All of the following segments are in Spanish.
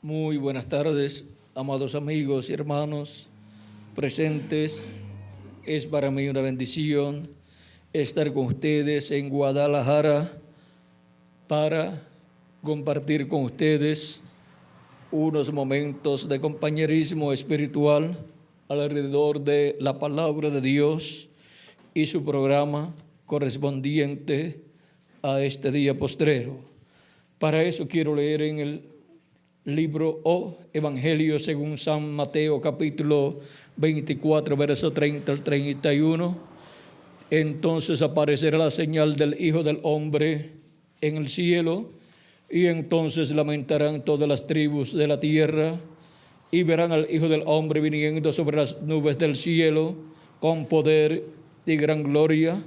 Muy buenas tardes, amados amigos y hermanos presentes. Es para mí una bendición estar con ustedes en Guadalajara para compartir con ustedes unos momentos de compañerismo espiritual alrededor de la palabra de Dios y su programa correspondiente a este día postrero. Para eso quiero leer en el libro o Evangelio según San Mateo, capítulo 24, verso 30 al 31. Entonces aparecerá la señal del Hijo del Hombre en el cielo, y entonces lamentarán todas las tribus de la tierra, y verán al Hijo del Hombre viniendo sobre las nubes del cielo con poder y gran gloria,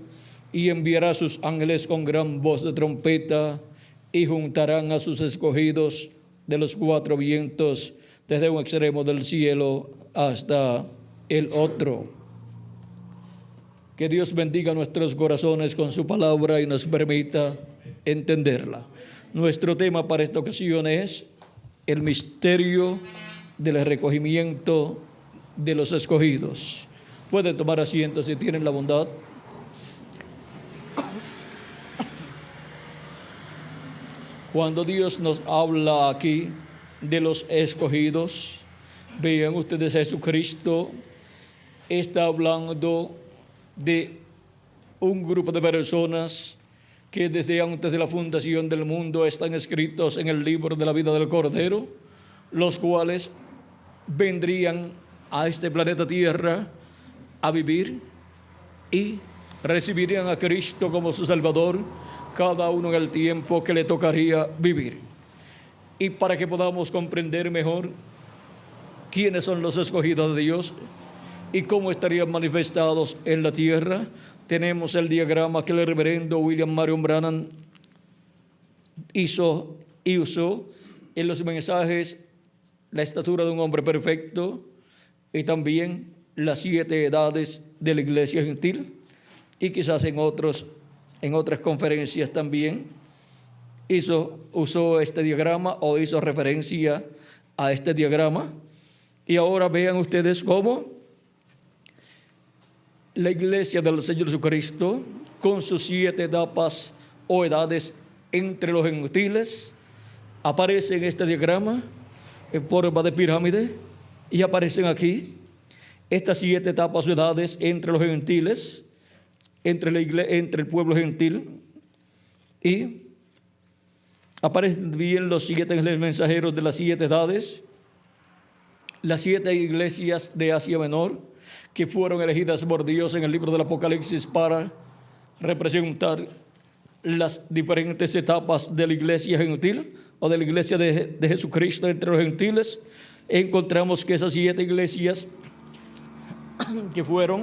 y enviará a sus ángeles con gran voz de trompeta, y juntarán a sus escogidos de los cuatro vientos, desde un extremo del cielo hasta el otro. Que Dios bendiga nuestros corazones con su palabra y nos permita entenderla. Nuestro tema para esta ocasión es el misterio del recogimiento de los escogidos. Pueden tomar asiento si tienen la bondad. Cuando Dios nos habla aquí de los escogidos, vean ustedes, Jesucristo está hablando de un grupo de personas que desde antes de la fundación del mundo están escritos en el libro de la vida del Cordero, los cuales vendrían a este planeta Tierra a vivir y recibirían a Cristo como su Salvador, cada uno en el tiempo que le tocaría vivir. Y para que podamos comprender mejor quiénes son los escogidos de Dios y cómo estarían manifestados en la tierra, tenemos el diagrama que el reverendo William Marion Branham hizo y usó en los mensajes: la estatura de un hombre perfecto, y también las 7 edades de la iglesia gentil, y quizás en otras conferencias también usó este diagrama o hizo referencia a este diagrama. Y ahora vean ustedes cómo la iglesia del Señor Jesucristo, con sus 7 etapas o edades entre los gentiles, aparece en este diagrama en forma de pirámide, y aparecen aquí estas 7 etapas o edades entre los gentiles, entre el pueblo gentil, y aparecen bien los 7 mensajeros de las 7 edades, las 7 iglesias de Asia Menor, que fueron elegidas por Dios en el libro del Apocalipsis para representar las diferentes etapas de la iglesia gentil o de la iglesia de Jesucristo entre los gentiles. Encontramos que esas 7 iglesias que fueron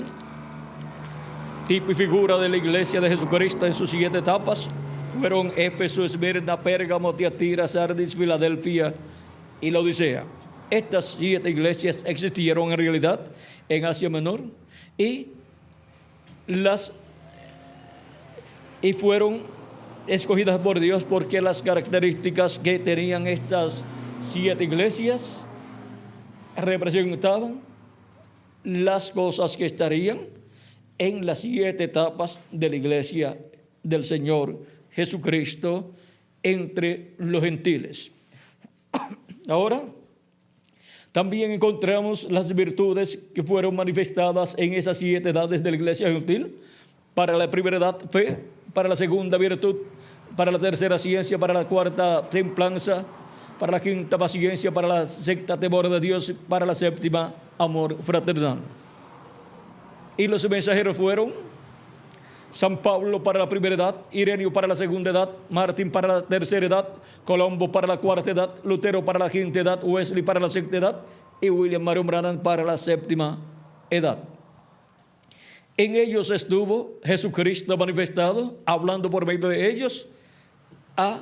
tipo y figura de la iglesia de Jesucristo en sus 7 etapas fueron Éfeso, Esmirna, Pérgamo, Tiatira, Sardis, Filadelfia y la Odisea. Estas 7 iglesias existieron en realidad en Asia Menor y fueron escogidas por Dios porque las características que tenían estas 7 iglesias representaban las cosas que estarían en las 7 etapas de la iglesia del Señor Jesucristo entre los gentiles. Ahora, también encontramos las virtudes que fueron manifestadas en esas 7 edades de la iglesia gentil. Para la primera edad, fe; para la segunda, virtud; para la tercera, ciencia; para la cuarta, templanza; para la quinta, paciencia; para la sexta, temor de Dios; para la séptima, amor fraternal. Y los mensajeros fueron San Pablo para la primera edad, Ireneo para la segunda edad, Martín para la tercera edad, Colombo para la cuarta edad, Lutero para la quinta edad, Wesley para la sexta edad y William Marion Branham para la séptima edad. En ellos estuvo Jesucristo manifestado, hablando por medio de ellos a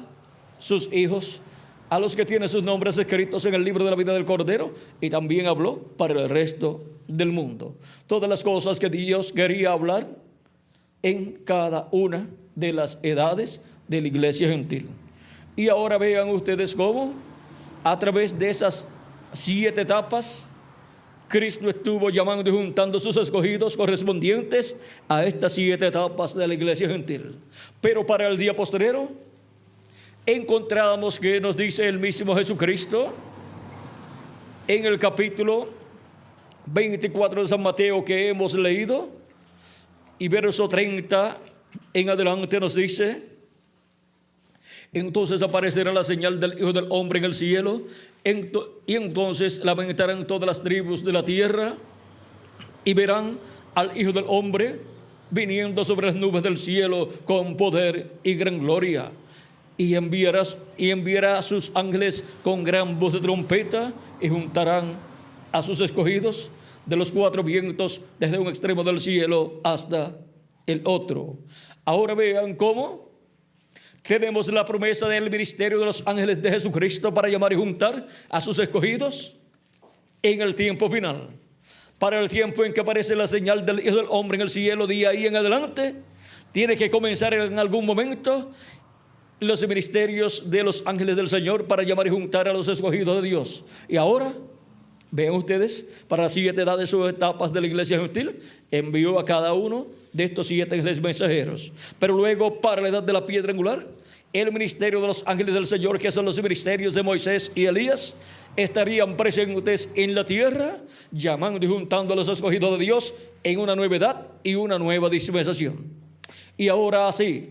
sus hijos, a los que tienen sus nombres escritos en el libro de la vida del Cordero, y también habló para el resto del mundo. Todas las cosas que Dios quería hablar en cada una de las edades de la iglesia gentil. Y ahora vean ustedes cómo A través de esas 7 etapas, Cristo estuvo llamando y juntando sus escogidos correspondientes a estas 7 etapas de la iglesia gentil. Pero para el día postrero, encontramos que nos dice el mismo Jesucristo en el capítulo 24 de San Mateo que hemos leído, y verso 30 en adelante nos dice: entonces aparecerá la señal del Hijo del Hombre en el cielo, y entonces lamentarán todas las tribus de la tierra, y verán al Hijo del Hombre viniendo sobre las nubes del cielo con poder y gran gloria. Y enviará a sus ángeles con gran voz de trompeta, y juntarán a sus escogidos de los 4 vientos, desde un extremo del cielo hasta el otro. Ahora vean cómo tenemos la promesa del ministerio de los ángeles de Jesucristo para llamar y juntar a sus escogidos en el tiempo final. Para el tiempo en que aparece la señal del Hijo del Hombre en el cielo, de ahí en adelante, tiene que comenzar en algún momento los ministerios de los ángeles del Señor para llamar y juntar a los escogidos de Dios. Y ahora, vean ustedes, para las 7 edades o etapas de la iglesia gentil, envió a cada uno de estos 7 ángeles mensajeros. Pero luego, para la edad de la piedra angular, el ministerio de los ángeles del Señor, que son los ministerios de Moisés y Elías, estarían presentes en la tierra, llamando y juntando a los escogidos de Dios en una nueva edad y una nueva dispensación. Y ahora así,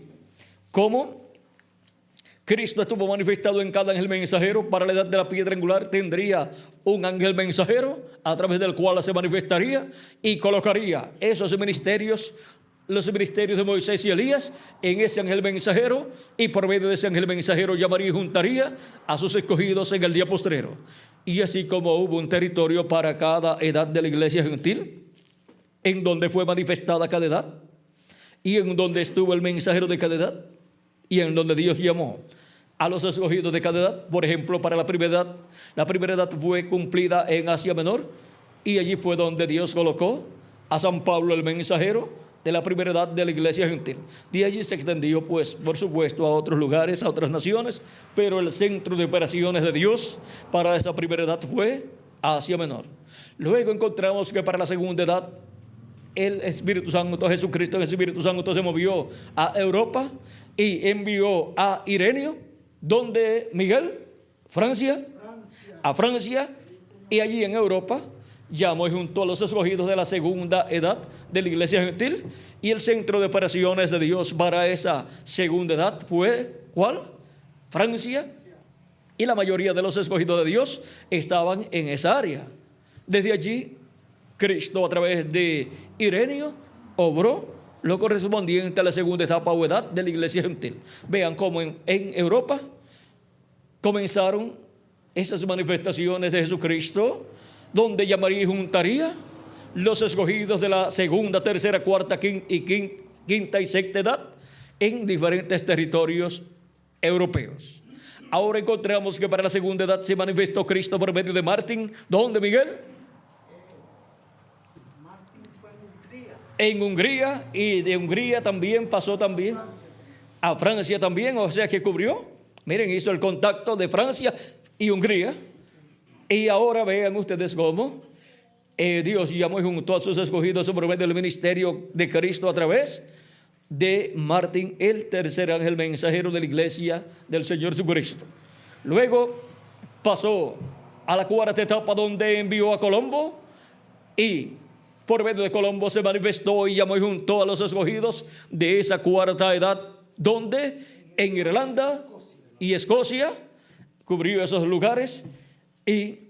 como Cristo estuvo manifestado en cada ángel mensajero, para la edad de la piedra angular tendría un ángel mensajero a través del cual se manifestaría y colocaría esos ministerios, los ministerios de Moisés y Elías, en ese ángel mensajero, y por medio de ese ángel mensajero llamaría y juntaría a sus escogidos en el día postrero. Y así como hubo un territorio para cada edad de la iglesia gentil, en donde fue manifestada cada edad, y en donde estuvo el mensajero de cada edad, y en donde Dios llamó a los escogidos de cada edad. Por ejemplo, para la primera edad fue cumplida en Asia Menor, y allí fue donde Dios colocó a San Pablo, el mensajero de la primera edad de la iglesia gentil. De allí se extendió, pues, por supuesto, a otros lugares, a otras naciones, pero el centro de operaciones de Dios para esa primera edad fue Asia Menor. Luego encontramos que para la segunda edad, el Espíritu Santo, Jesucristo, el Espíritu Santo se movió a Europa y envió a Ireneo, donde Miguel, Francia, a Francia, y allí en Europa llamó y juntó a los escogidos de la segunda edad de la iglesia gentil, y el centro de operaciones de Dios para esa segunda edad fue, ¿cuál? Francia, y la mayoría de los escogidos de Dios estaban en esa área. Desde allí, Cristo, a través de Ireneo, obró lo correspondiente a la segunda etapa o edad de la iglesia gentil. Vean cómo en Europa comenzaron esas manifestaciones de Jesucristo, donde llamaría y juntaría los escogidos de la segunda, tercera, cuarta, quinta y sexta edad en diferentes territorios europeos. Ahora encontramos que para la segunda edad se manifestó Cristo por medio de Martín. ¿Dónde, Miguel? En Hungría, y de Hungría también pasó también a Francia también, o sea que cubrió, miren, hizo el contacto de Francia y Hungría. Y ahora vean ustedes cómo Dios llamó y juntó a sus escogidos por medio del ministerio de Cristo a través de Martín, el tercer ángel mensajero de la iglesia del Señor Jesucristo. Luego pasó a la cuarta etapa, donde envió a Colombo, y por medio de Colombo se manifestó y llamó y juntó a los escogidos de esa cuarta edad, donde en Irlanda y Escocia cubrió esos lugares. Y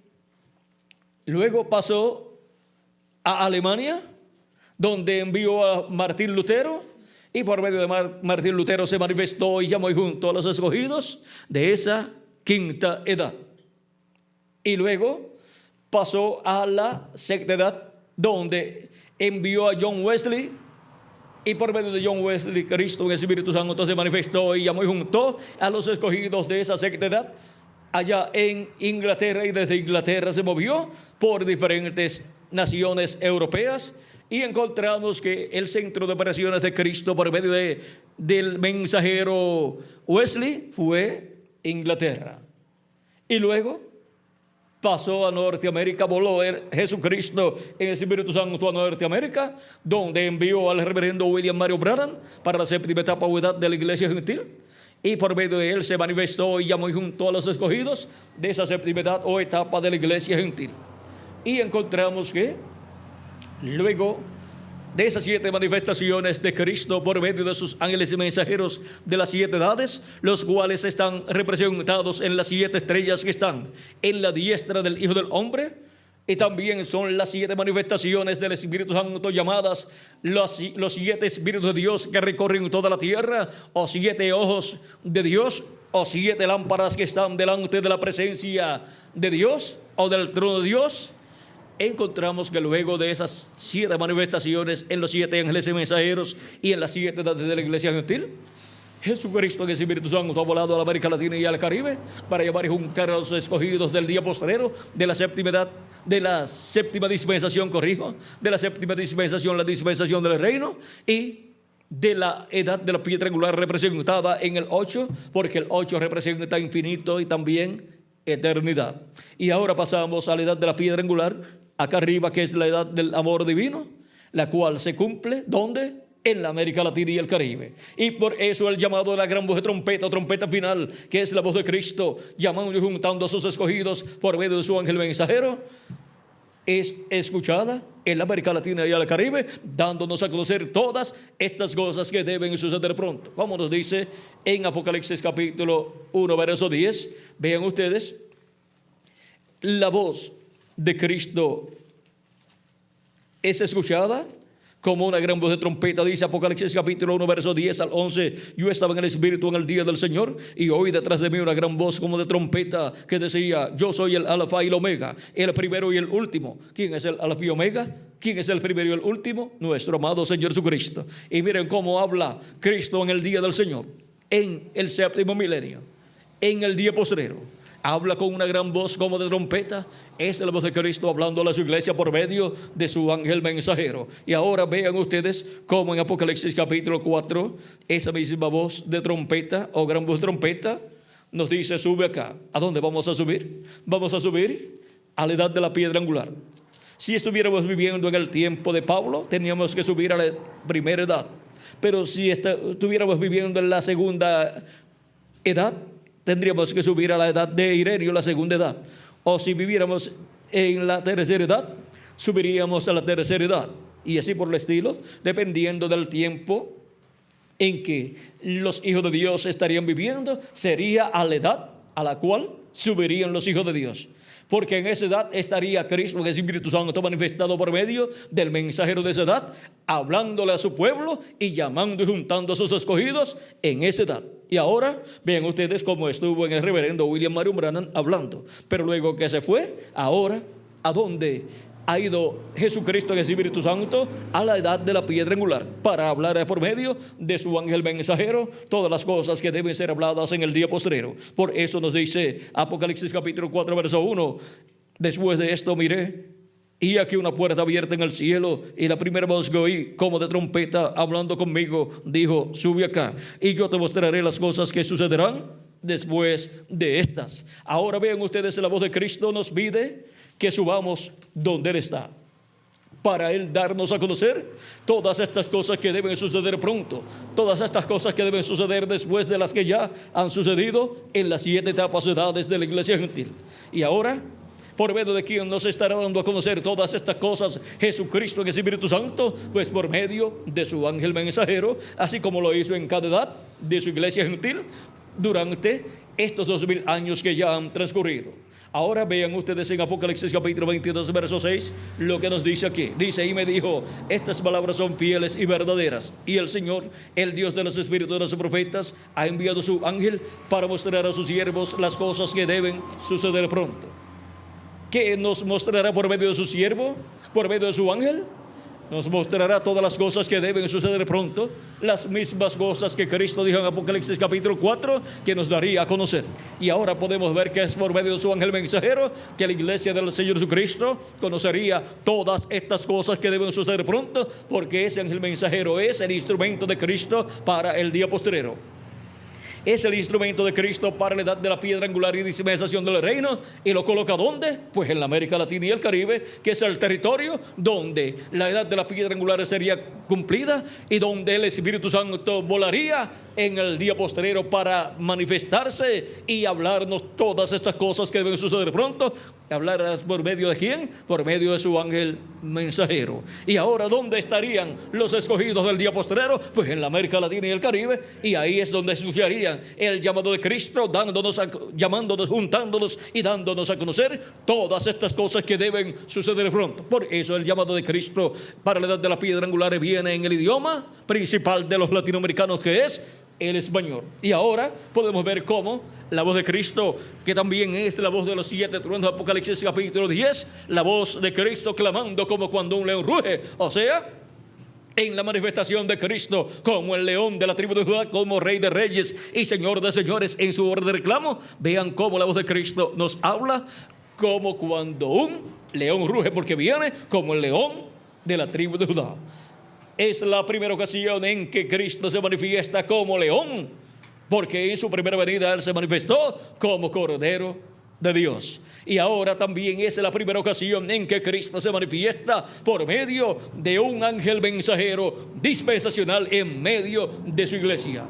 luego pasó a Alemania, donde envió a Martín Lutero, y por medio de Martín Lutero se manifestó y llamó y juntó a los escogidos de esa quinta edad. Y luego pasó a la sexta edad, donde envió a John Wesley, y por medio de John Wesley, Cristo en el Espíritu Santo se manifestó y llamó y juntó a los escogidos de esa sexta edad allá en Inglaterra, y desde Inglaterra se movió por diferentes naciones europeas, y encontramos que el centro de operaciones de Cristo por medio del mensajero Wesley fue Inglaterra. Y luego pasó a Norteamérica, voló Jesucristo en el Espíritu Santo a Norteamérica, donde envió al reverendo William Mario Branham para la séptima etapa o edad de la iglesia gentil. Y por medio de él se manifestó y llamó y juntó a los escogidos de esa séptima edad o etapa de la iglesia gentil. Y encontramos que luego de esas 7 manifestaciones de Cristo por medio de sus ángeles y mensajeros de las 7 edades, los cuales están representados en las 7 estrellas que están en la diestra del Hijo del Hombre, y también son las 7 manifestaciones del Espíritu Santo llamadas los 7 Espíritus de Dios que recorren toda la tierra, o 7 ojos de Dios, o 7 lámparas que están delante de la presencia de Dios o del trono de Dios. Encontramos que luego de esas 7 manifestaciones en los 7 ángeles y mensajeros y en las 7 edades de la iglesia gentil, Jesucristo en el Espíritu Santo ha volado a la América Latina y al Caribe para llevar y juntar a los escogidos del día postrero de la séptima edad, de la séptima dispensación, de la séptima dispensación, la dispensación del reino, y de la edad de la piedra angular representada en el 8, porque el 8 representa infinito y también eternidad. Y ahora pasamos a la edad de la piedra angular, acá arriba, que es la edad del amor divino, la cual se cumple, ¿dónde? En la América Latina y el Caribe. Y por eso el llamado de la gran voz de trompeta, trompeta final, que es la voz de Cristo, llamando y juntando a sus escogidos por medio de su ángel mensajero, es escuchada en la América Latina y el Caribe, dándonos a conocer todas estas cosas que deben suceder pronto. Como nos dice en Apocalipsis capítulo 1, verso 10, vean ustedes, la voz de Cristo es escuchada como una gran voz de trompeta, dice Apocalipsis capítulo 1, verso 10 al 11. Yo estaba en el Espíritu en el día del Señor, y oí detrás de mí una gran voz como de trompeta que decía: yo soy el Alfa y el Omega, el primero y el último. ¿Quién es el Alfa y Omega? ¿Quién es el primero y el último? Nuestro amado Señor Jesucristo. Y miren cómo habla Cristo en el día del Señor, en el séptimo milenio, en el día postrero. Habla con una gran voz como de trompeta. Es la voz de Cristo hablando a su iglesia por medio de su ángel mensajero. Y ahora vean ustedes cómo en Apocalipsis capítulo 4, esa misma voz de trompeta o gran voz de trompeta nos dice: sube acá. ¿A dónde vamos a subir? Vamos a subir a la edad de la piedra angular. Si estuviéramos viviendo en el tiempo de Pablo, teníamos que subir a la primera edad. Pero si estuviéramos viviendo en la segunda edad, tendríamos que subir a la edad de Ireneo, la segunda edad. O si viviéramos en la tercera edad, subiríamos a la tercera edad. Y así por el estilo, dependiendo del tiempo en que los hijos de Dios estarían viviendo, sería a la edad a la cual subirían los hijos de Dios. Porque en esa edad estaría Cristo, el Espíritu Santo manifestado por medio del mensajero de esa edad, hablándole a su pueblo y llamando y juntando a sus escogidos en esa edad. Y ahora vean ustedes cómo estuvo en el reverendo William Mario Branham hablando. Pero luego que se fue, ahora, ¿a dónde ha ido Jesucristo en el Espíritu Santo? A la edad de la piedra angular, para hablar por medio de su ángel mensajero todas las cosas que deben ser habladas en el día postrero. Por eso nos dice Apocalipsis capítulo 4, verso 1: después de esto miré, y aquí una puerta abierta en el cielo, y la primera voz que oí como de trompeta hablando conmigo dijo: sube acá, y yo te mostraré las cosas que sucederán después de estas. Ahora vean ustedes, la voz de Cristo nos pide que subamos donde Él está, para Él darnos a conocer todas estas cosas que deben suceder pronto, todas estas cosas que deben suceder después de las que ya han sucedido en las 7 etapas edades de la iglesia gentil. Y ahora, ¿por medio de quién nos estará dando a conocer todas estas cosas Jesucristo en el Espíritu Santo? Pues por medio de su ángel mensajero, así como lo hizo en cada edad de su iglesia gentil durante estos 2000 años que ya han transcurrido. Ahora vean ustedes en Apocalipsis capítulo 22, verso 6, lo que nos dice aquí. Dice: y me dijo: estas palabras son fieles y verdaderas, y el Señor, el Dios de los espíritus de los profetas, ha enviado su ángel para mostrar a sus siervos las cosas que deben suceder pronto. ¿Qué nos mostrará por medio de su siervo? ¿Por medio de su ángel? Nos mostrará todas las cosas que deben suceder pronto, las mismas cosas que Cristo dijo en Apocalipsis capítulo 4, que nos daría a conocer. Y ahora podemos ver que es por medio de su ángel mensajero que la iglesia del Señor Jesucristo conocería todas estas cosas que deben suceder pronto, porque ese ángel mensajero es el instrumento de Cristo para el día postrero. es el instrumento de Cristo para la edad de la piedra angular y dispensación del reino. ¿Y lo coloca dónde? Pues en la América Latina y el Caribe, que es el territorio donde la edad de la piedra angular sería cumplida y donde el Espíritu Santo volaría en el día postrero para manifestarse y hablarnos todas estas cosas que deben suceder pronto. ¿Hablar por medio de quién? Por medio de su ángel mensajero. Y ahora, ¿dónde estarían los escogidos del día postrero? Pues en la América Latina y el Caribe, y ahí es donde escucharían el llamado de Cristo, llamándonos, juntándonos y dándonos a conocer todas estas cosas que deben suceder pronto. Por eso el llamado de Cristo para la edad de la piedra angular viene en el idioma principal de los latinoamericanos, que es el español. Y ahora podemos ver cómo la voz de Cristo, que también es la voz de los 7 truenos de Apocalipsis capítulo 10, la voz de Cristo clamando como cuando un león ruge, o sea, en la manifestación de Cristo como el león de la tribu de Judá, como Rey de Reyes y Señor de Señores en su hora de reclamo. Vean cómo la voz de Cristo nos habla como cuando un león ruge, porque viene como el león de la tribu de Judá. Es la primera ocasión en que Cristo se manifiesta como león, porque en su primera venida Él se manifestó como Cordero de Dios. Y ahora también es la primera ocasión en que Cristo se manifiesta por medio de un ángel mensajero dispensacional en medio de su iglesia.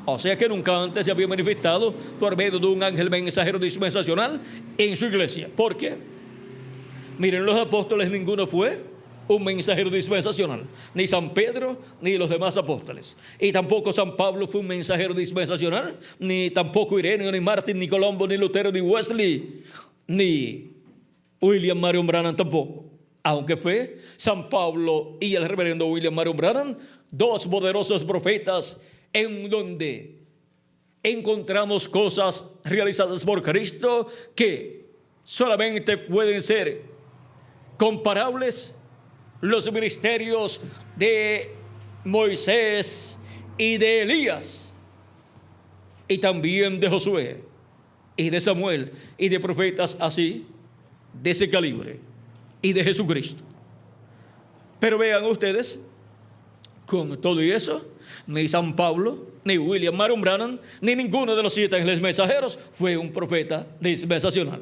O sea que nunca antes se había manifestado por medio de un ángel mensajero dispensacional en su iglesia. ¿Por qué? Miren, los apóstoles ninguno fue un mensajero dispensacional, ni San Pedro ni los demás apóstoles, y tampoco San Pablo fue un mensajero dispensacional, ni tampoco Ireneo, ni Martín, ni Colombo, ni Lutero, ni Wesley, ni William Marion Branham tampoco, aunque fue San Pablo y el reverendo William Marion Branham, dos poderosos profetas en donde encontramos cosas realizadas por Cristo que solamente pueden ser comparables los ministerios de Moisés y de Elías, y también de Josué y de Samuel y de profetas así, de ese calibre, y de Jesucristo. Pero vean ustedes, con todo y eso, ni San Pablo, ni William Marion Branham, ni ninguno de los 7 ángeles mensajeros fue un profeta dispensacional.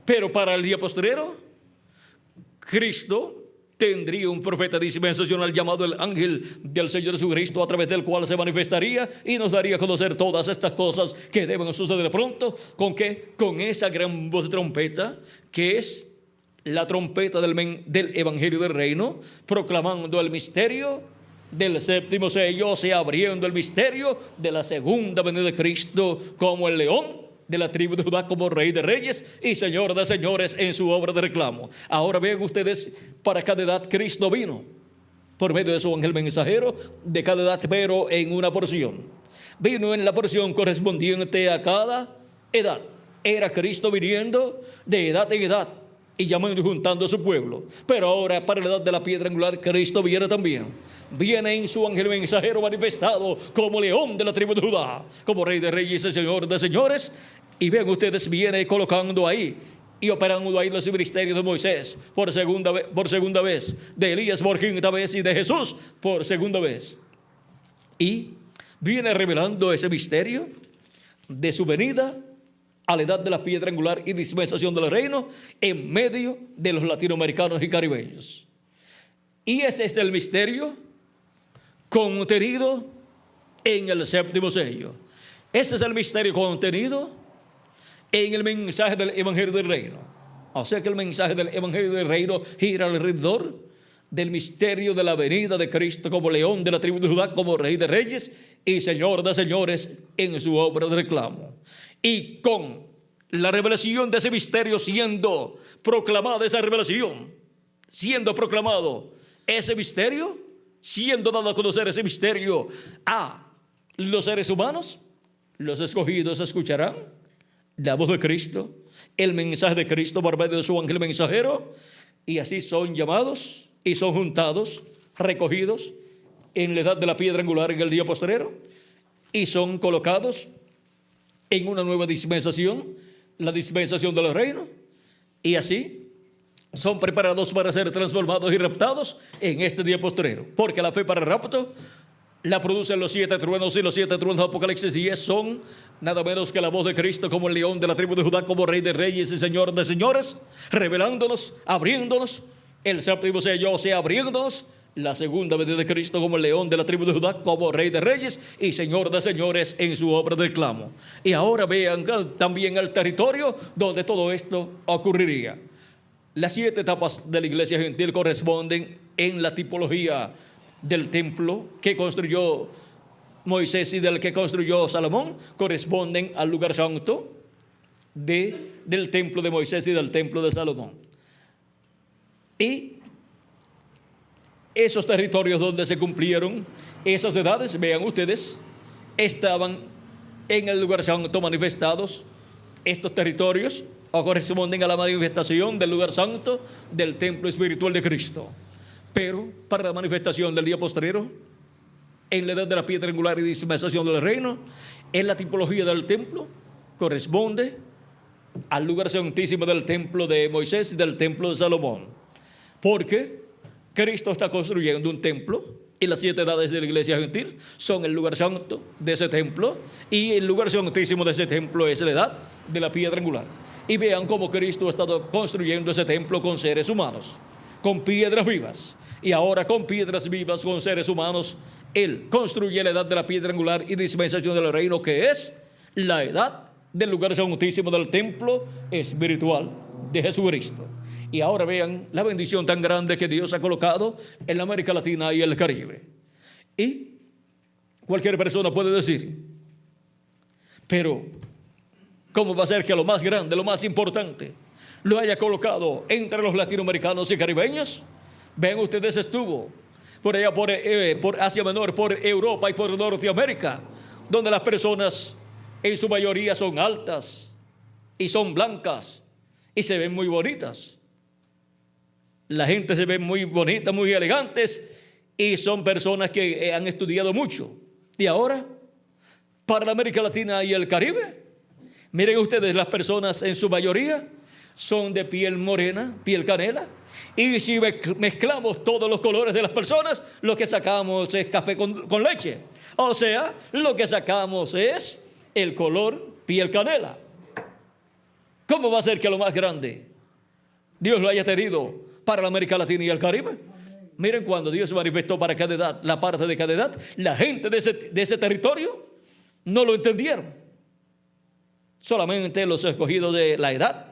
Pero para el día postrero, Cristo tendría un profeta dispensacional llamado el ángel del Señor Jesucristo, a través del cual se manifestaría y nos daría a conocer todas estas cosas que deben suceder pronto. ¿Con qué? Con esa gran voz de trompeta, que es la trompeta del Evangelio del Reino, proclamando el misterio del séptimo sello, o sea, abriendo el misterio de la segunda venida de Cristo como el león de la tribu de Judá, como Rey de Reyes y Señor de Señores en su obra de reclamo. Ahora vean ustedes, para cada edad Cristo vino por medio de su ángel mensajero, de cada edad, pero en una porción. Vino en la porción correspondiente a cada edad. Era Cristo viniendo de edad en edad y llamando y juntando a su pueblo. Pero ahora, para la edad de la piedra angular, Cristo viene también. Viene en su ángel mensajero manifestado como león de la tribu de Judá, como Rey de Reyes y Señor de Señores. Y vean ustedes, viene colocando ahí y operando ahí los ministerios de Moisés por segunda vez, de Elías por quinta vez y de Jesús por segunda vez. Y viene revelando ese misterio de su venida a la edad de la piedra angular y dispensación del reino en medio de los latinoamericanos y caribeños. Y ese es el misterio contenido en el séptimo sello. Ese es el misterio contenido en el mensaje del Evangelio del Reino. O sea que el mensaje del Evangelio del Reino gira alrededor del misterio de la venida de Cristo como león de la tribu de Judá, como Rey de Reyes y Señor de Señores en su obra de reclamo. Y con la revelación de ese misterio siendo proclamada, esa revelación, siendo proclamado ese misterio, siendo dado a conocer ese misterio a los seres humanos, los escogidos escucharán la voz de Cristo, el mensaje de Cristo por medio de su ángel mensajero, y así son llamados y son juntados, recogidos en la edad de la piedra angular en el día postrero, y son colocados en una nueva dispensación, la dispensación del reino, y así son preparados para ser transformados y raptados en este día postrero, porque la fe para el rapto La producen los 7 truenos, y los 7 truenos de Apocalipsis 10 son nada menos que la voz de Cristo como el león de la tribu de Judá, como Rey de reyes y Señor de señores, revelándonos, abriéndonos el séptimo sello, o sea, abriéndonos la segunda venida de Cristo como el león de la tribu de Judá, como Rey de reyes y Señor de señores en su obra del clamo. Y ahora vean también el territorio donde todo esto ocurriría. Las 7 etapas de la iglesia gentil corresponden en la tipología del templo que construyó Moisés y del que construyó Salomón, corresponden al lugar santo del templo de Moisés y del templo de Salomón. Y esos territorios donde se cumplieron esas edades, vean ustedes, estaban en el lugar santo manifestados. Estos territorios corresponden a la manifestación del lugar santo del templo espiritual de Cristo. Pero para la manifestación del día postrero, en la edad de la piedra angular y dispensación del reino, en la tipología del templo, corresponde al lugar santísimo del templo de Moisés y del templo de Salomón. Porque Cristo está construyendo un templo y las 7 edades de la iglesia gentil son el lugar santo de ese templo, y el lugar santísimo de ese templo es la edad de la piedra angular. Y vean cómo Cristo ha estado construyendo ese templo con seres humanos, con piedras vivas, y ahora con piedras vivas, con seres humanos, Él construye la edad de la piedra angular y dispensación del reino, que es la edad del lugar santísimo del templo espiritual de Jesucristo. Y ahora vean la bendición tan grande que Dios ha colocado en la América Latina y el Caribe. Y cualquier persona puede decir, pero ¿cómo va a ser que lo más grande, lo más importante, lo haya colocado entre los latinoamericanos y caribeños? Vean ustedes, estuvo por allá por Asia Menor, por Europa y por Norteamérica, donde las personas en su mayoría son altas y son blancas y se ven muy bonitas. La gente se ve muy bonita, muy elegantes, y son personas que han estudiado mucho. Y ahora, para la América Latina y el Caribe, miren ustedes, las personas en su mayoría son de piel morena, piel canela, y si mezclamos todos los colores de las personas, lo que sacamos es café con leche. O sea, lo que sacamos es el color piel canela. ¿Cómo va a ser que lo más grande Dios lo haya tenido para la América Latina y el Caribe? Miren, cuando Dios se manifestó para cada edad, la parte de cada edad, la gente de ese territorio no lo entendieron. Solamente los escogidos de la edad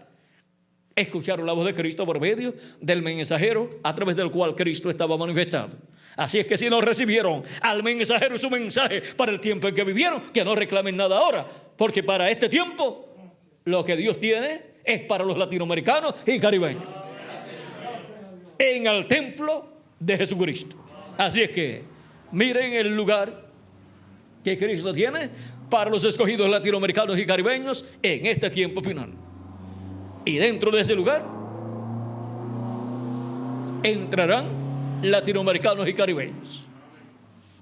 escucharon la voz de Cristo por medio del mensajero a través del cual Cristo estaba manifestado. Así es que si no recibieron al mensajero y su mensaje para el tiempo en que vivieron, que no reclamen nada ahora, porque para este tiempo lo que Dios tiene es para los latinoamericanos y caribeños, en el templo de Jesucristo. Así es que miren el lugar que Cristo tiene para los escogidos latinoamericanos y caribeños en este tiempo final. Y dentro de ese lugar entrarán latinoamericanos y caribeños.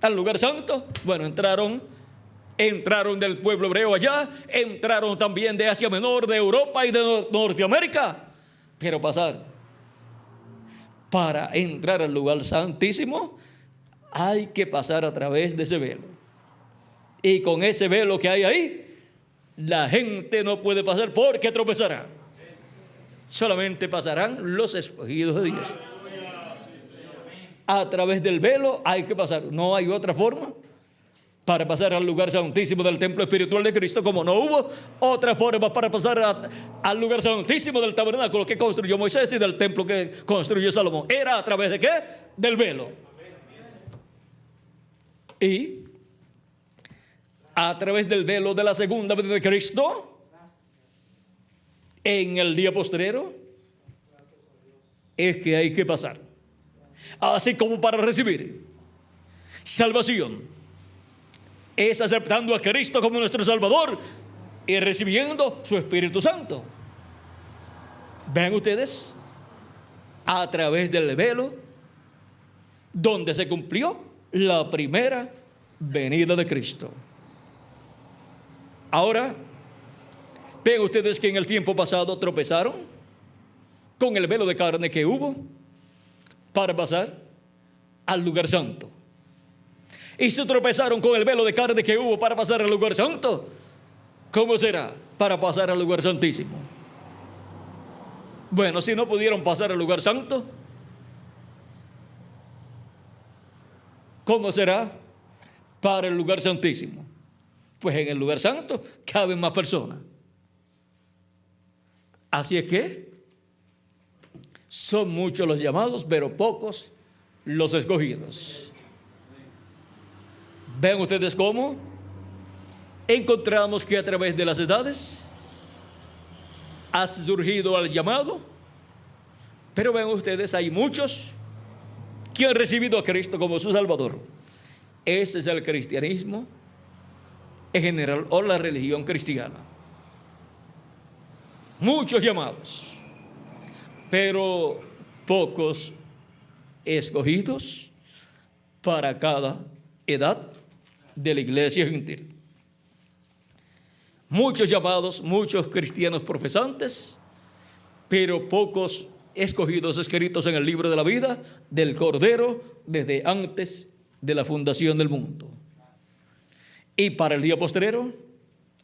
Al lugar santo, bueno, entraron del pueblo hebreo allá, entraron también de Asia Menor, de Europa y de Norteamérica. Pero para entrar al lugar santísimo hay que pasar a través de ese velo. Y con ese velo que hay ahí, la gente no puede pasar porque tropezará. Solamente pasarán los escogidos de Dios. A través del velo hay que pasar. No hay otra forma para pasar al lugar santísimo del templo espiritual de Cristo, como no hubo otra forma para pasar al lugar santísimo del tabernáculo que construyó Moisés y del templo que construyó Salomón. ¿Era a través de qué? Del velo. Y a través del velo de la segunda venida de Cristo, en el día postrero, es que hay que pasar. Así como para recibir salvación es aceptando a Cristo como nuestro Salvador y recibiendo su Espíritu Santo. Vean ustedes, a través del velo donde se cumplió la primera venida de Cristo. Ahora, vean ustedes que en el tiempo pasado tropezaron con el velo de carne que hubo para pasar al lugar santo. y se tropezaron con el velo de carne que hubo para pasar al lugar santo, ¿cómo será para pasar al lugar santísimo? Bueno, si no pudieron pasar al lugar santo, ¿cómo será para el lugar santísimo? Pues en el lugar santo caben más personas. Así es que son muchos los llamados, pero pocos los escogidos. ¿Ven ustedes cómo encontramos que a través de las edades ha surgido el llamado? Pero ven ustedes, hay muchos que han recibido a Cristo como su Salvador. Ese es el cristianismo en general, o la religión cristiana. Muchos llamados, pero pocos escogidos para cada edad de la iglesia gentil. Muchos llamados, muchos cristianos profesantes, pero pocos escogidos escritos en el libro de la vida del Cordero desde antes de la fundación del mundo. Y para el día postrero,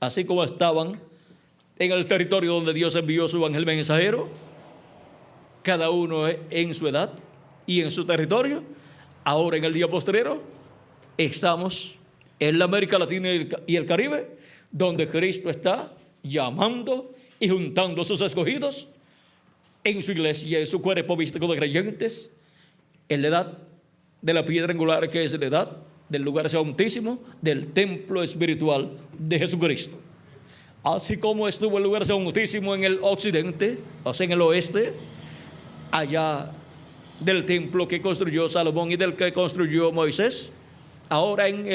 así como estaban en el territorio donde Dios envió su ángel mensajero, cada uno en su edad y en su territorio, ahora en el día postrero estamos en la América Latina y el Caribe, donde Cristo está llamando y juntando a sus escogidos en su iglesia, en su cuerpo místico de creyentes, en la edad de la piedra angular, que es la edad del lugar santísimo, del templo espiritual de Jesucristo. Así como estuvo el lugar santísimo en el occidente, o sea, en el oeste, allá del templo que construyó Salomón y del que construyó Moisés, ahora en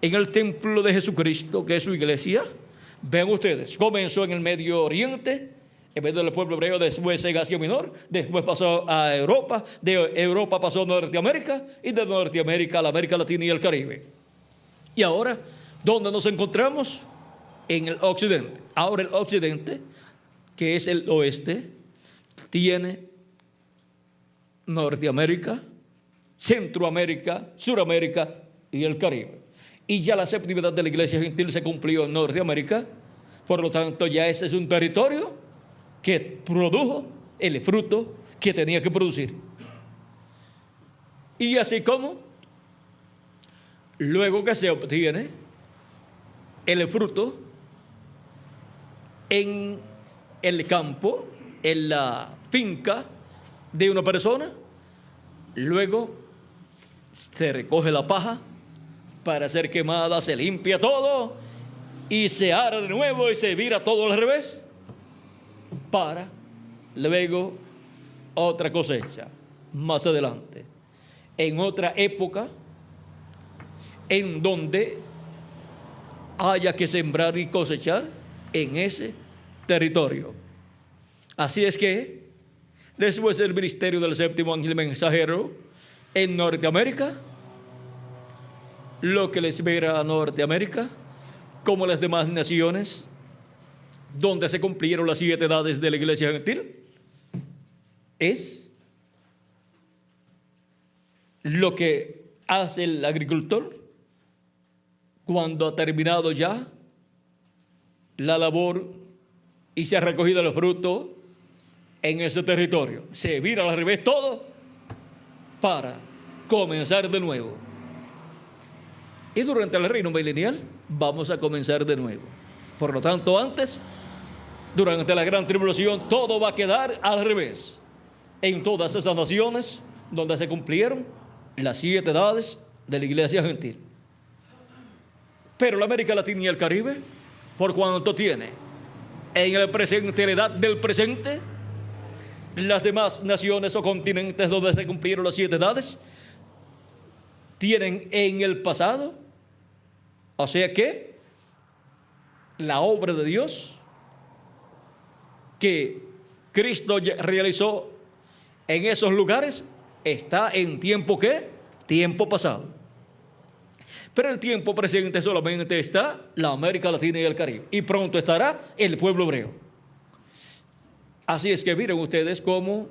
el templo de Jesucristo, que es su iglesia. Ven ustedes, comenzó en el Medio Oriente, en medio del pueblo hebreo, después en Asia Menor, después pasó a Europa, de Europa pasó a Norteamérica, y de Norteamérica a la América Latina y el Caribe. Y ahora, ¿dónde nos encontramos? En el occidente. Ahora el occidente, que es el oeste, tiene Norteamérica, Centroamérica, Suramérica y el Caribe. Y ya la séptima edad de la iglesia gentil se cumplió en Norteamérica, por lo tanto ya ese es un territorio que produjo el fruto que tenía que producir. Y así como luego que se obtiene el fruto en el campo, en la finca de una persona, luego se recoge la paja para ser quemada, se limpia todo y se ara de nuevo y se vira todo al revés para luego otra cosecha más adelante, en otra época en donde haya que sembrar y cosechar en ese territorio. Así es que después del ministerio del séptimo ángel mensajero en Norteamérica, lo que le espera a Norteamérica, como las demás naciones donde se cumplieron las 7 edades de la iglesia gentil, es lo que hace el agricultor cuando ha terminado ya la labor y se ha recogido los frutos en ese territorio. Se vira al revés todo para comenzar de nuevo. Y durante el reino milenial vamos a comenzar de nuevo. Por lo tanto, antes, durante la gran tribulación, todo va a quedar al revés. En todas esas naciones donde se cumplieron las 7 edades de la iglesia gentil. Pero la América Latina y el Caribe, por cuanto tiene en el presente la edad del presente, las demás naciones o continentes donde se cumplieron las 7 edades, tienen en el pasado, o sea que la obra de Dios que Cristo realizó en esos lugares está en tiempo ¿qué? Tiempo pasado. Pero el tiempo presente solamente está la América Latina y el Caribe. Y pronto estará el pueblo hebreo. Así es que miren ustedes cómo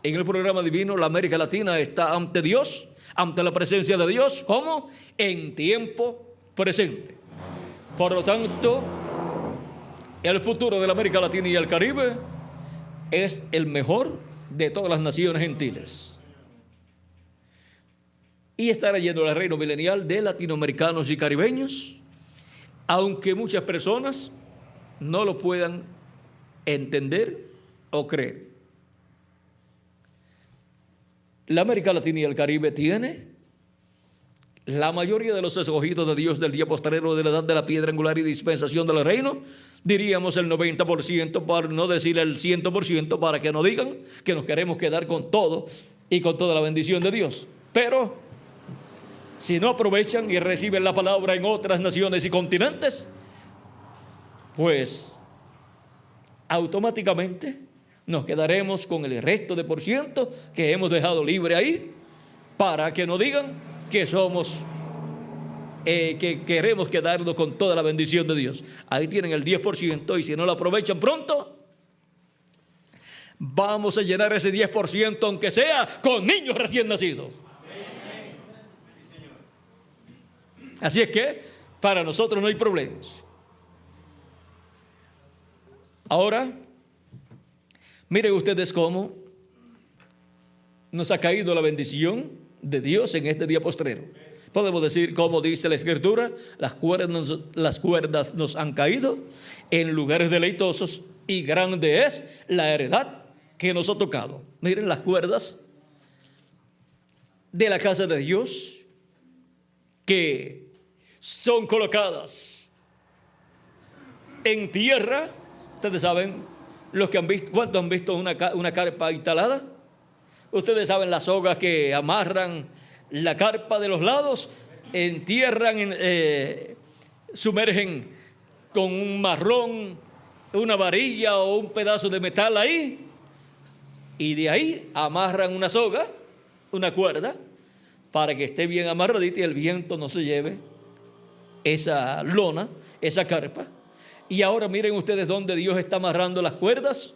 en el programa divino, la América Latina está ante Dios, ante la presencia de Dios, ¿cómo? En tiempo presente. Por lo tanto, el futuro de la América Latina y el Caribe es el mejor de todas las naciones gentiles. Y estará lleno el reino milenial de latinoamericanos y caribeños, aunque muchas personas no lo puedan entender o creer. La América Latina y el Caribe tiene la mayoría de los escogidos de Dios del día postrero de la edad de la piedra angular y dispensación del reino, diríamos el 90%, para no decir el 100%, para que no digan que nos queremos quedar con todo y con toda la bendición de Dios. Pero si no aprovechan y reciben la palabra en otras naciones y continentes, pues automáticamente nos quedaremos con el resto de por ciento que hemos dejado libre ahí, para que no digan que somos, que queremos quedarnos con toda la bendición de Dios. Ahí tienen el 10%, y si no lo aprovechan pronto, vamos a llenar ese 10%, aunque sea con niños recién nacidos. Así es que para nosotros no hay problemas. Ahora, miren ustedes cómo nos ha caído la bendición de Dios en este día postrero. Podemos decir, como dice la Escritura, las cuerdas nos han caído en lugares deleitosos, y grande es la heredad que nos ha tocado. Miren las cuerdas de la casa de Dios, que son colocadas en tierra. Ustedes saben, los que han visto, ¿cuántos han visto una carpa instalada? Ustedes saben las sogas que amarran la carpa de los lados, entierran, sumergen con un marrón, una varilla o un pedazo de metal ahí, y de ahí amarran una soga, una cuerda, para que esté bien amarradita y el viento no se lleve esa lona, esa carpa. Y ahora miren ustedes dónde Dios está amarrando las cuerdas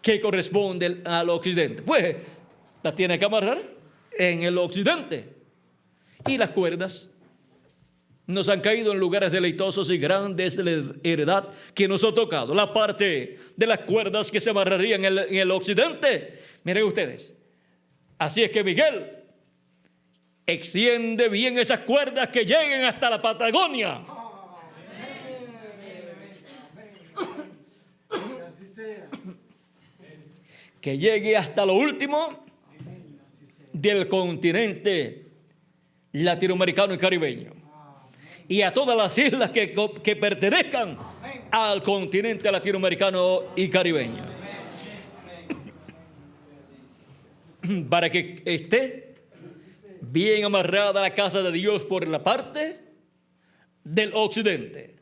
que corresponden al occidente. Pues las tiene que amarrar en el occidente. Y las cuerdas nos han caído en lugares deleitosos y grandes de la heredad que nos ha tocado. La parte de las cuerdas que se amarrarían en el occidente, miren ustedes. Así es que Miguel, extiende bien esas cuerdas que lleguen hasta la Patagonia. Que llegue hasta lo último del continente latinoamericano y caribeño, y a todas las islas que pertenezcan al continente latinoamericano y caribeño, para que esté bien amarrada la casa de Dios por la parte del occidente.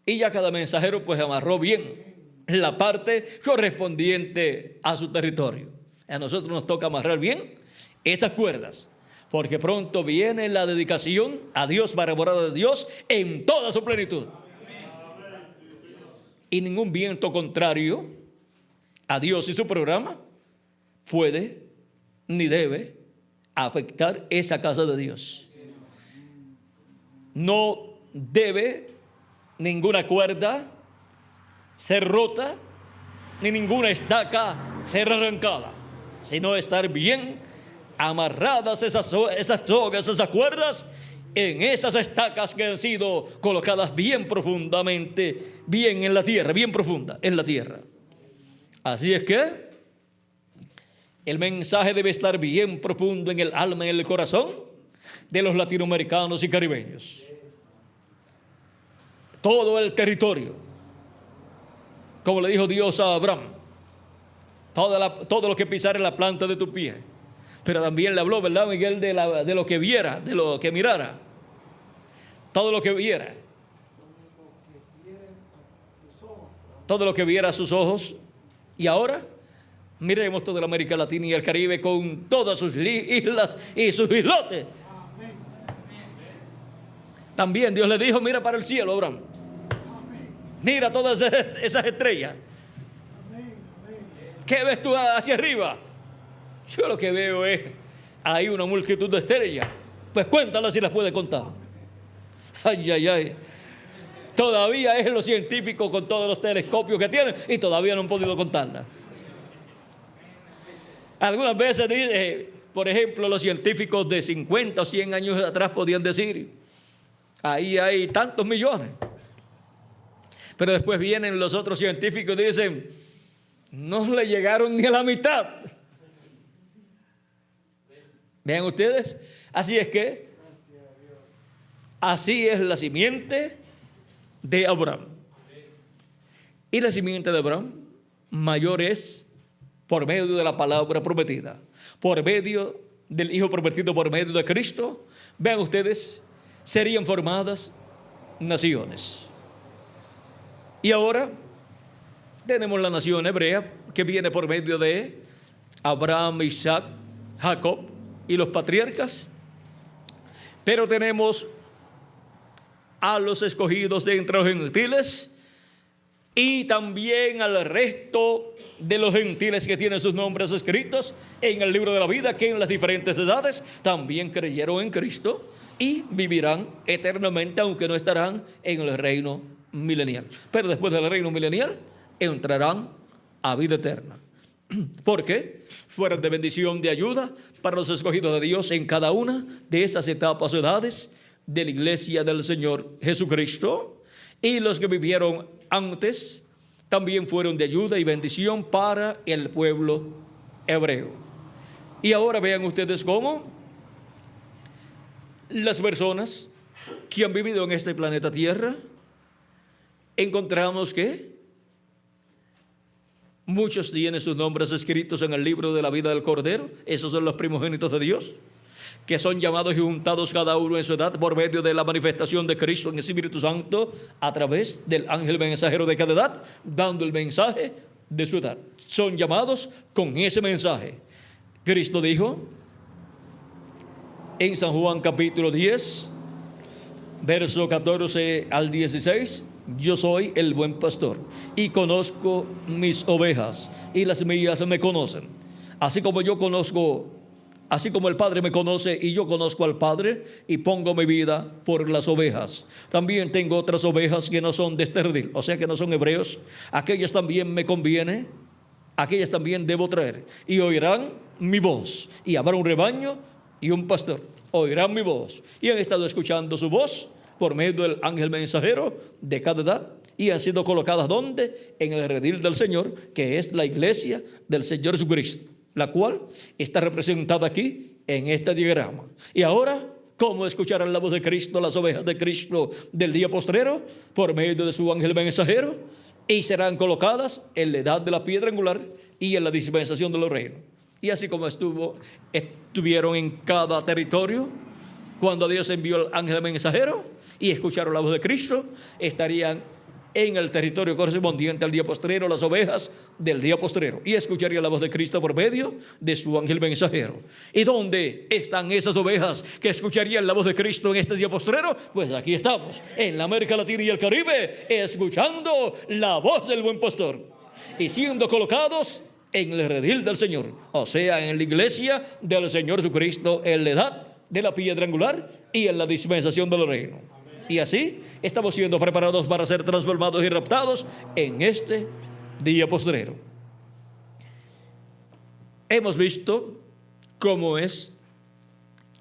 Y ya cada mensajero pues amarró bien la parte correspondiente a su territorio. A nosotros nos toca amarrar bien esas cuerdas, porque pronto viene la dedicación a Dios para morada de Dios en toda su plenitud. Y ningún viento contrario a Dios y su programa puede ni debe afectar esa casa de Dios. No debe ninguna cuerda ser rota, ni ninguna estaca ser arrancada, sino estar bien amarradas esas sogas, esas cuerdas, en esas estacas que han sido colocadas bien profundamente, bien en la tierra, bien profunda en la tierra. Así es que el mensaje debe estar bien profundo en el alma y en el corazón de los latinoamericanos y caribeños. Todo el territorio, como le dijo Dios a Abraham, todo lo que pisare la planta de tu pie. Pero también le habló, ¿verdad, Miguel? De lo que viera, de lo que mirara. Todo lo que viera. Todo lo que viera a sus ojos. Y ahora miremos toda la América Latina y el Caribe con todas sus islas y sus islotes. También Dios le dijo, mira para el cielo, Abraham. Mira todas esas estrellas ¿Qué ves tú hacia arriba? Yo lo que veo es, hay una multitud de estrellas. Pues cuéntalas si las puedes contar. Ay, ay, ay. Todavía es los científicos con todos los telescopios que tienen y todavía no han podido contarlas. Algunas veces, por ejemplo, los científicos de 50 o 100 años atrás podían decir, ahí hay tantos millones. Pero después vienen los otros científicos y dicen, no le llegaron ni a la mitad. Vean ustedes, así es que, así es la simiente de Abraham. Y la simiente de Abraham mayor es por medio de la palabra prometida, por medio del Hijo prometido, por medio de Cristo. Vean ustedes, serían formadas naciones. Y ahora tenemos la nación hebrea que viene por medio de Abraham, Isaac, Jacob y los patriarcas. Pero tenemos a los escogidos de entre los gentiles y también al resto de los gentiles que tienen sus nombres escritos en el libro de la vida, que en las diferentes edades también creyeron en Cristo y vivirán eternamente, aunque no estarán en el reino milenial. Pero después del reino milenial entrarán a vida eterna. Porque fueron de bendición, de ayuda para los escogidos de Dios en cada una de esas etapas o edades de la iglesia del Señor Jesucristo. Y los que vivieron antes también fueron de ayuda y bendición para el pueblo hebreo. Y ahora vean ustedes cómo las personas que han vivido en este planeta Tierra, encontramos que muchos tienen sus nombres escritos en el libro de la vida del Cordero. Esos son los primogénitos de Dios, que son llamados y juntados cada uno en su edad por medio de la manifestación de Cristo en el Espíritu Santo a través del ángel mensajero de cada edad, dando el mensaje de su edad. Son llamados con ese mensaje. Cristo dijo en San Juan capítulo 10, verso 14 al 16, yo soy el buen pastor y conozco mis ovejas y las mías me conocen. Así como el Padre me conoce y yo conozco al Padre y pongo mi vida por las ovejas. También tengo otras ovejas que no son de este redil, o sea que no son hebreos. Aquellas también me conviene, aquellas también debo traer. Y oirán mi voz. Y habrá un rebaño y un pastor. Oirán mi voz. Y han estado escuchando su voz por medio del ángel mensajero de cada edad. Y han sido colocadas ¿dónde? En el redil del Señor, que es la iglesia del Señor Jesucristo, la cual está representada aquí en este diagrama. Y ahora, ¿cómo escucharán la voz de Cristo las ovejas de Cristo del día postrero? Por medio de su ángel mensajero, y serán colocadas en la edad de la piedra angular y en la dispensación de los reinos. Y así como estuvieron en cada territorio, cuando Dios envió al ángel mensajero y escucharon la voz de Cristo, estarían en el territorio correspondiente al día postrero las ovejas del día postrero y escucharían la voz de Cristo por medio de su ángel mensajero. ¿Y dónde están esas ovejas que escucharían la voz de Cristo en este día postrero? Pues aquí estamos, en la América Latina y el Caribe, escuchando la voz del buen pastor y siendo colocados en el redil del Señor, o sea, en la iglesia del Señor Jesucristo, en la edad de la piedra angular y en la dispensación del reino. Y así estamos siendo preparados para ser transformados y raptados en este día postrero. Hemos visto cómo es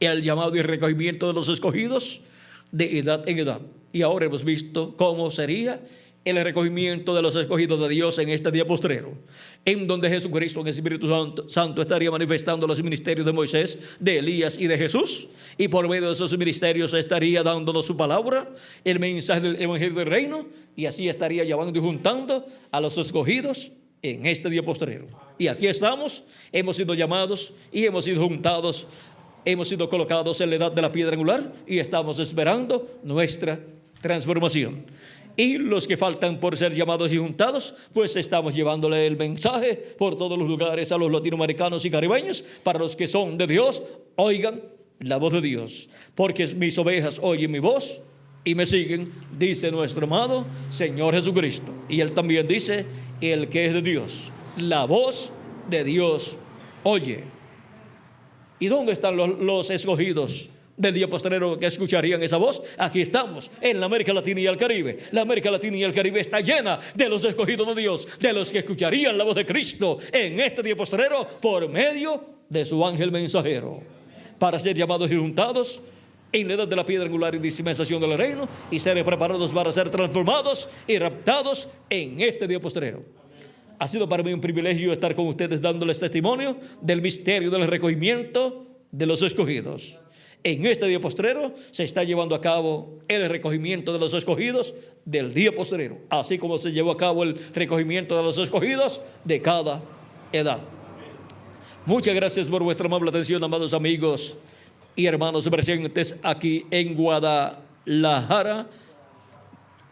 el llamado y recogimiento de los escogidos de edad en edad. Y ahora hemos visto cómo sería el recogimiento de los escogidos de Dios en este día postrero, en donde Jesucristo en el Espíritu Santo estaría manifestando los ministerios de Moisés, de Elías y de Jesús, y por medio de esos ministerios estaría dándonos su palabra, el mensaje del Evangelio del Reino, y así estaría llevando y juntando a los escogidos en este día postrero. Y aquí estamos, hemos sido llamados y hemos sido juntados, hemos sido colocados en la edad de la piedra angular y estamos esperando nuestra transformación. Y los que faltan por ser llamados y juntados, pues estamos llevándole el mensaje por todos los lugares a los latinoamericanos y caribeños. Para los que son de Dios, oigan la voz de Dios, porque mis ovejas oyen mi voz y me siguen, dice nuestro amado Señor Jesucristo. Y Él también dice, el que es de Dios, la voz de Dios oye. ¿Y dónde están los escogidos del día postrero que escucharían esa voz? Aquí estamos, en la América Latina y el Caribe. La América Latina y el Caribe está llena de los escogidos de Dios, de los que escucharían la voz de Cristo en este día postrero por medio de su ángel mensajero, para ser llamados y juntados en la edad de la piedra angular y dispensación del reino, y ser preparados para ser transformados y raptados en este día postrero. Ha sido para mí un privilegio estar con ustedes dándoles testimonio del misterio del recogimiento de los escogidos. En este día postrero se está llevando a cabo el recogimiento de los escogidos del día postrero, así como se llevó a cabo el recogimiento de los escogidos de cada edad. Muchas gracias por vuestra amable atención, amados amigos y hermanos presentes aquí en Guadalajara,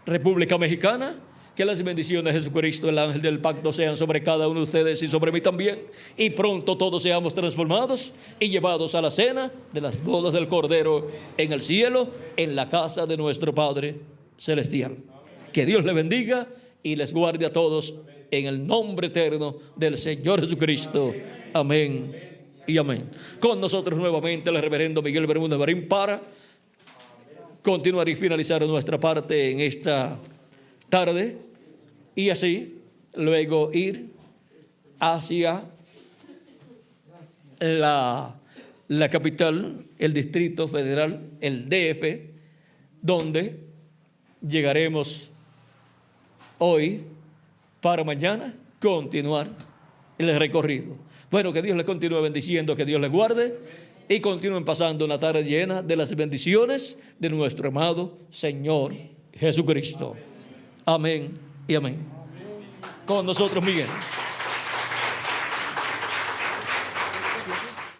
República Mexicana. Que las bendiciones de Jesucristo, el ángel del pacto, sean sobre cada uno de ustedes y sobre mí también. Y pronto todos seamos transformados y llevados a la cena de las bodas del Cordero en el cielo, en la casa de nuestro Padre Celestial. Que Dios les bendiga y les guarde a todos en el nombre eterno del Señor Jesucristo. Amén y amén. Con nosotros nuevamente el reverendo Miguel Bermúdez Marín para continuar y finalizar nuestra parte en esta tarde, y así luego ir hacia la capital, el Distrito Federal, el DF, donde llegaremos hoy para mañana continuar el recorrido. Bueno, que Dios les continúe bendiciendo, que Dios les guarde y continúen pasando una tarde llena de las bendiciones de nuestro amado Señor Jesucristo. Amén y amén. Con nosotros, Miguel.